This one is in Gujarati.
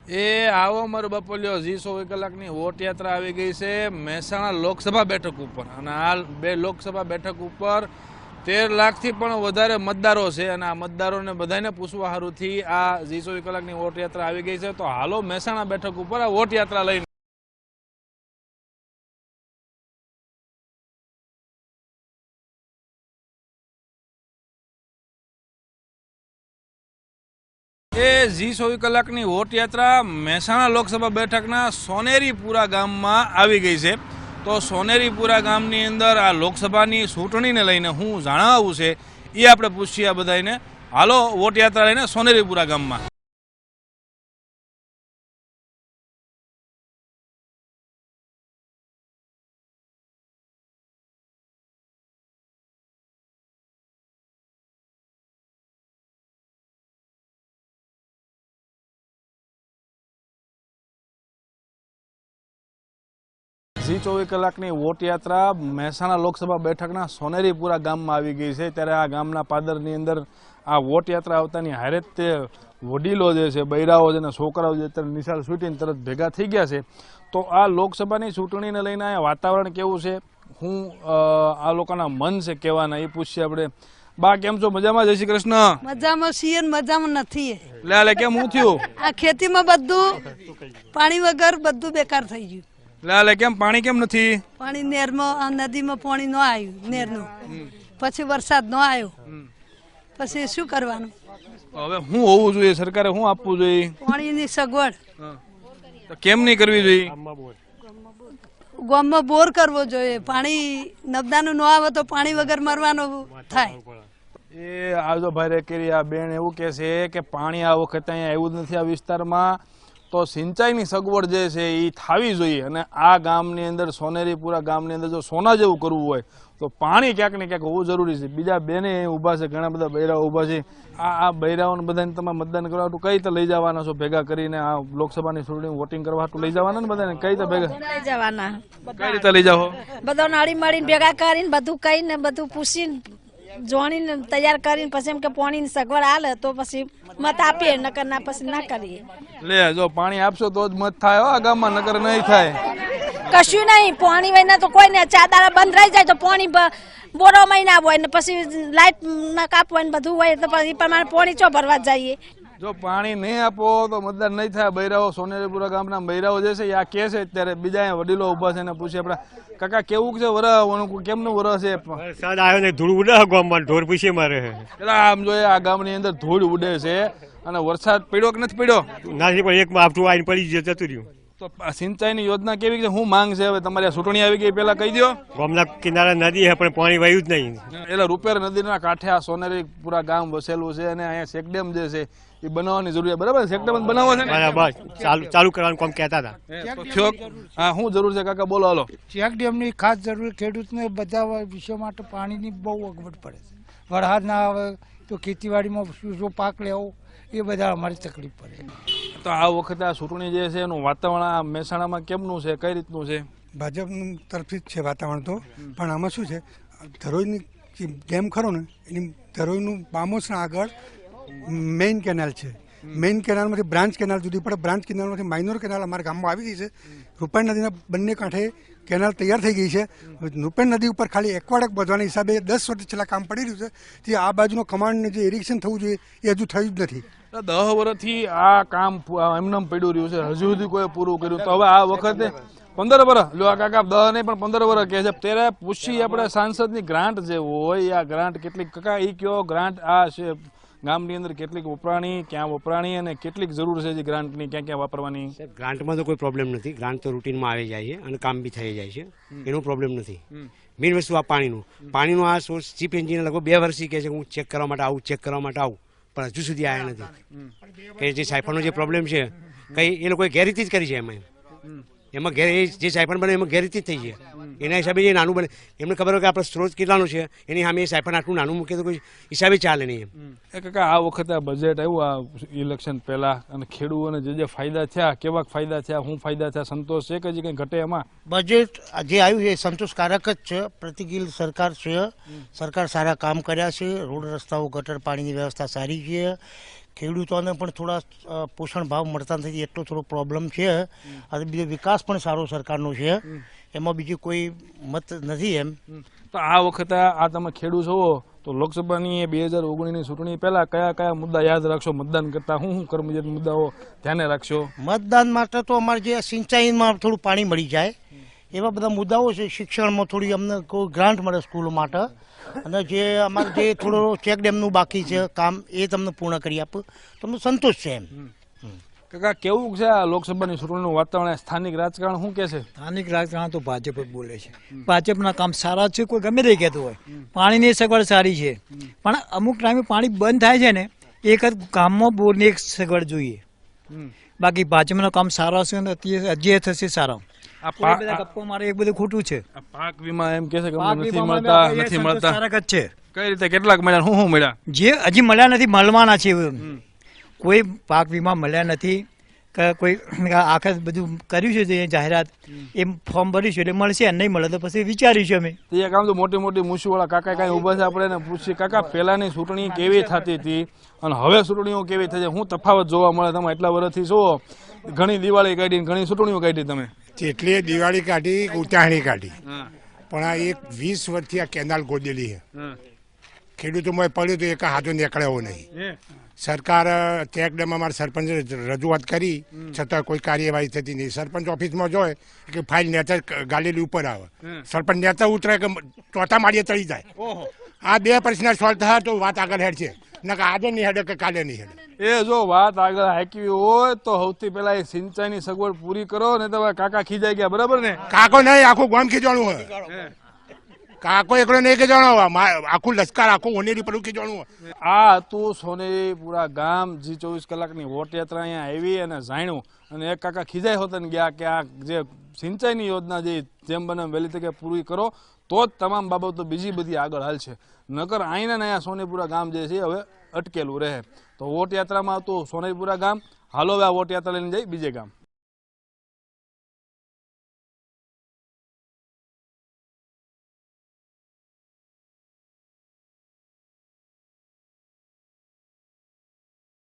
એ આવો મારો બપોલ્યો જી 24 કલાકની વોટ યાત્રા આવી ગઈ છે મહેસાણા લોકસભા બેઠક ઉપર અને આ બે લોકસભા બેઠક ઉપર 13 લાખથી પણ વધારે મતદારો છે અને આ મતદારોને બધાને પૂછવા હારુંથી આ જી 24 કલાકની વોટ યાત્રા આવી ગઈ છે. તો હાલો મહેસાણા બેઠક ઉપર આ વોટ યાત્રા લઈને એ જી 24 કલાકની વોટ યાત્રા મહેસાણા લોકસભા બેઠકના સોનેરીપુરા ગામમાં આવી ગઈ છે. તો સોનેરીપુરા ગામની અંદર આ લોકસભાની ચૂંટણીને લઈને હું જણાવું છે એ આપણે પૂછીએ આ બધાને. હાલો વોટ યાત્રા લઈને સોનેરીપુરા ગામમાં. જી 24 કલાકની વોટ યાત્રા મહેસાણા લોકસભા બેઠકના સોનેરીપુરા ગામમાં આવી ગઈ છે. ત્યારે આ ગામના પાદરની અંદર આ વોટ યાત્રા આવતાની હારે તે વડીલો જે છે, બૈરાઓ છે અને છોકરાઓ જે અત્યારે નિશાળ છૂટીને તરત ભેગા થઈ ગયા છે. તો આ લોકસભાની ચૂંટણીને લઈને આ વાતાવરણ કેવું છે, હું આ લોકોના મન છે કહેવાના એ પૂછીએ આપણે. બા કેમ છો? મજામાં? જય શ્રી કૃષ્ણ. મજામાં છીએ, મજામાં નથી. લે કેમ હું થયું? આ ખેતીમાં બધું પાણી વગર બધું બેકાર થઈ ગયું. લે કેમ પાણી કેમ નથી? પાણી નેરમાં નદીમાં પાણી ન આવ્યું, નેરનું. પછી વરસાદ ન આવ્યો, પછી શું કરવાનું? હવે શું હોવું જોઈએ? સરકારે શું આપવું જોઈએ? પાણીની સગવડ કેમ નહીં કરવી જોઈએ? ગામમાં બોર કરવો જોઈએ. પાણી નબદાનું ન આવે તો પાણી વગર મરવાનું થાય. એ આવજો ભાઈ રેકેરી આ બેન એવું કહે છે કે પાણી આ વખતે અહીંયા આવ્યું જ નથી આ વિસ્તારમાં, તો સિંચાઈની સગવડ જે છે એ થવી જોઈએ. અને આ ગામની અંદર સોનેરીપુરા ગામની અંદર જો સોના જેવું કરવું હોય તો પાણી ક્યાંક ને ક્યાંક હોવું જરૂરી છે. બીજા બેને ઊભા છે, ઘણા બધા બૈરાઓ ઊભા છે. આ બૈરાઓને બધાને તમે મતદાન કરવા હાટું કઈ રીતે લઈ જવાના છો ભેગા કરીને? આ લોકસભાની ચૂંટણી વોટિંગ કરવા હાટું લઈ જવાના ને બધાને? કઈ રીતે ભેગા લઈ જવાના? કઈ રીતે લઈ જાઓ? બધો નાળી માળીને ભેગા કરીને બધું કહીને બધું પૂછીને જોણીને તૈયાર કરીને પછી એમ કે પાણીની સગવડ હાલે તો પછી મત આપીએ, નકર ના પછી ના કરીએ. લે જો પાણી આપશો તો જ મત થાય આ ગામમાં, નકર નહીં થાય. કશું નહીં. પાણી વહીને તો કોઈ ને ચાદારા બંધ રહી જાય તો પાણી બોરો મહિના હોય ને પછી લાઈટ ના કાપ હોય ને બધું હોય તો પછી પ્રમાણે પાણી ચો ભરવા જઈએ. જો પાણી નહીં આપો તો મતદાન નહીં થાય. બૈરાઓ સોનેરીપુરા ગામના બૈરાઓ જે છે આ કે છે અત્યારે બીજા વડીલો ઉભા છે ને પૂછે આપડા કાકા કેવું છે વરસ કેમનું વરસ છે? વરસાદ આવ્યો ને ધૂળ ઉડે ગામમાં, ઢોર પૂછે મારે. આમ જોઈએ આ ગામની અંદર ધૂળ ઉડે છે અને વરસાદ પડ્યો કે નથી પડ્યો? નથી પણ એક આપતું આવીને પડી જતું રહ્યું. તો સિંચાઈની યોજના કેવી છે? શું માંગ છે હવે તમારી? ચૂંટણી આવી ગઈ પેલા કહી દો. ગામના કિનારા નદી છે પણ પાણી વહ્યું જ નહીં. એટલે રૂપેર નદીના કાંઠે આ સોનેરીપુરા ગામ વસેલું છે અને અહીંયા ચેકડેમ જે છે એ બનાવવાની જરૂરિયાત, બરાબર? ચેકડેમ બનાવવો છે ને? બસ ચાલુ કરવાનું કામ કહેતા હતા. હા શું જરૂર છે કાકા બોલો? હાલો. ચેકડેમની ખાસ જરૂર ખેડૂતને બધા વિષયો માટે પાણીની બહુ અગવડ પડે છે. વરસાદ ના આવે તો ખેતીવાડીમાં શું પાક લેવો એ બધા અમારી તકલીફ પડે. તો આ વખતે આ ચૂંટણી જે છે એનું વાતાવરણ આ મહેસાણામાં કેમનું છે, કઈ રીતનું છે? ભાજપ તરફથી જ છે વાતાવરણ તો, પણ આમાં શું છે, ધરોઈની જે ડેમ ખરો ને એની ધરોઈનું બામોસના આગળ મેઇન કેનાલ છે. મેઇન કેનાલમાંથી બ્રાન્ચ કેનાલ જુદી પડે. બ્રાન્ચ કેનાલમાંથી માઇનોર કેનાલ અમારા ગામમાં આવી ગઈ છે. રૂપાણી નદીના બંને કાંઠે કેનાલ તૈયાર થઈ ગઈ છે. રૂપાણી નદી ઉપર ખાલી એકવાડક બાંધવાના હિસાબે 10 વર્ષ છેલ્લા કામ પડી રહ્યું છે. તે આ બાજુનો કમાન્ડને જે ઇરિગેશન થવું જોઈએ એ હજુ થયું જ નથી. 10 વર્ષથી આ કામ એમને પડ્યું રહ્યું છે, હજુ સુધી કોઈ પૂરું કર્યું. તો હવે આ વખતે 15 વર્ષ લો આ કાકા 10 નહીં પણ 15 વર્ષ કહે છે. ત્યારે પૂછી આપણે સાંસદની ગ્રાન્ટ જે હોય આ ગ્રાન્ટ કેટલીક કાકા એ કયો ગ્રાન્ટ આ છે ગામની અંદર કેટલીક વપરાણી, ક્યાં વપરાણી અને કેટલીક જરૂર છે જે ગ્રાન્ટની, ક્યાં ક્યાં વાપરવાની? ગ્રાન્ટમાં તો કોઈ પ્રોબ્લેમ નથી. ગ્રાન્ટ તો રૂટીનમાં આવી જાય છે અને કામ બી થઈ જાય છે, એનો પ્રોબ્લેમ નથી. મેઇન વસ્તુ આ પાણીનું આ સોર્સ ચીફ એન્જિનિયર લગભગ 2 વર્ષથી કહે છે હું ચેક કરવા માટે આવું પણ હજુ સુધી આવ્યા નથી. કે જે સાયફરનો જે પ્રોબ્લેમ છે કઈ એ લોકોએ ગેરરીતિ જ કરી છે. એમાં જે સાયફર બને એમાં ગેરરીતિ જ થઈ છે. એના હિસાબે જે નાનું બને એમને ખબર હોય કે આપણો સ્ત્રોત કેટલાનો છે, એની સામે એ સાયફર આટલું નાનું મૂકે તો કોઈ હિસાબે ચાલે નહીં. એ કાકા આ વખતે આ બજેટ આવ્યું આ ઇલેક્શન પહેલા અને ખેડૂતોને જે ફાયદા થયા, કેવા ફાયદા થયા, શું ફાયદા થયા, સંતોષ છે કે જે કંઈ ઘટે એમાં? બજેટ જે આવ્યું છે સંતોષકારક જ છે. પ્રતિકીલ સરકાર છે. સરકાર સારા કામ કર્યા છે. રોડ રસ્તાઓ, ગટર પાણીની વ્યવસ્થા સારી છે. ખેડૂતોને પણ થોડા પોષણ ભાવ મળતા નથી એટલો થોડો પ્રોબ્લેમ છે. અને બીજો વિકાસ પણ સારો સરકારનો છે, એમાં બીજી કોઈ મત નથી એમ. તો આ વખતે આ તમે ખેડૂત છો તો લોકસભાની 2019ની ચૂંટણી પહેલા કયા કયા મુદ્દા યાદ રાખશો? મતદાન કરતા શું કર્મજત મુદ્દાઓ ધ્યાને રાખશો? મતદાન માટે તો અમારે જે સિંચાઈમાં થોડું પાણી મળી જાય એવા બધા મુદ્દાઓ છે. શિક્ષણમાં થોડી અમને કોઈ ગ્રાન્ટ મળે સ્કૂલો માટે, અને જે અમારે જે થોડો ચેક ડેમનું બાકી છે કામ એ તમને પૂર્ણ કરી આપો તો અમને સંતોષ છે એમ. કાકા કેવું છે આ લોકસભાની ચૂંટણીનું વાતાવરણ? સ્થાનિક રાજકારણ શું કે છે? સ્થાનિક રાજકારણ તો ભાજપ જ બોલે છે. ભાજપના કામ સારા છે, કોઈ ગમે તે કહેતું હોય. પાણીની સગવડ સારી છે, પણ અમુક ટાઈમે પાણી બંધ થાય છે ને એક જ ગામમાં બોરની એક સગવડ જોઈએ. બાકી ભાજપનું કામ સારા છે ને હજી થશે સારા. આ બધા ગપ્પો મારે એક બધું ખોટું છે. પાક વીમા એમ કે છે કે નથી મળતા. સારક જ છે. કઈ રીતે કેટલાક મળ્યા? શું મળ્યા? જે હજી મળ્યા નથી, મળવાના છે. કોઈ પાક વીમા મળ્યા નથી કે કોઈ આખા બધું કર્યું છે જે જાહેરાત એ ફોર્મ ભર્યું છે એટલે મળશે, નહીં મળે તો પછી વિચારીશું અમે. એ કામ તો મોટી મોટી મૂછીવાળા કાકા કાંઈ ઊભા છે, આપણે એને પૂછીએ કાકા પહેલાંની ચૂંટણી કેવી થતી હતી અને હવે ચૂંટણીઓ કેવી થઈ છે? શું તફાવત જોવા મળે? તમે એટલા વર્ષથી છો, ઘણી દિવાળી કાઢી, ઘણી ચૂંટણીઓ કાઢી તમે. જેટલી દિવાળી કાઢી, ઉત્તરાયણી કાઢી, પણ આ એક 20 વર્ષથી આ કેનાલ ગોદેલી છે. ખેડૂતોમાં પડ્યું તો એક હાથો નીકળ્યો નહીં. સરકાર ચેક ડેમ અમારા સરપંચે રજૂઆત કરી છતાં કોઈ કાર્યવાહી થતી નહીં. સરપંચ ઓફિસમાં જોઈએ કે ફાઇલ નેચર ગાલેલી ઉપર આવે, સરપંચ નેચર ઉતરે કે ચોથા માળીએ ચડી જાય. આ બે પ્રશ્ન સોલ્વ થાય તો વાત આગળ હેડ છે, નકર આજે નહીં હેડે કે કાલે નહીં હેડે. એ જો વાત આગળ હાંકવી હોય તો સૌથી પહેલા એ સિંચાઈની સગવડ પૂરી કરો ને. તો કાકા ખીજાઈ ગયા, બરાબર ને? કાકો નહીં, આખું ગામ ખીજવાનું હોય. કાકો એકલો નહીં ખીજવાનું, આખું લશ્કર આખું ઓનેરી પર ખીજવાનું હોય. આ હતું સોનેરીપુરા ગામ. જી 24 કલાકની વોટ યાત્રા અહીંયા આવી અને જાણ્યું, અને એક કાકા ખીજાઈ હોત ને ગયા કે આ જે સિંચાઈની યોજના જે જેમ બને વહેલી તકે પૂરી કરો તો જ તમામ બાબતો બીજી બધી આગળ હાલશે. નકર અહીંના ને અહીંયા સોનેરીપુરા ગામ જે છે હવે અટકેલું રહે. તો વોટ યાત્રામાં હતું સોનેરીપુરા ગામ. હાલો હવે આ વોટ યાત્રા લઈને જઈ બીજે ગામ.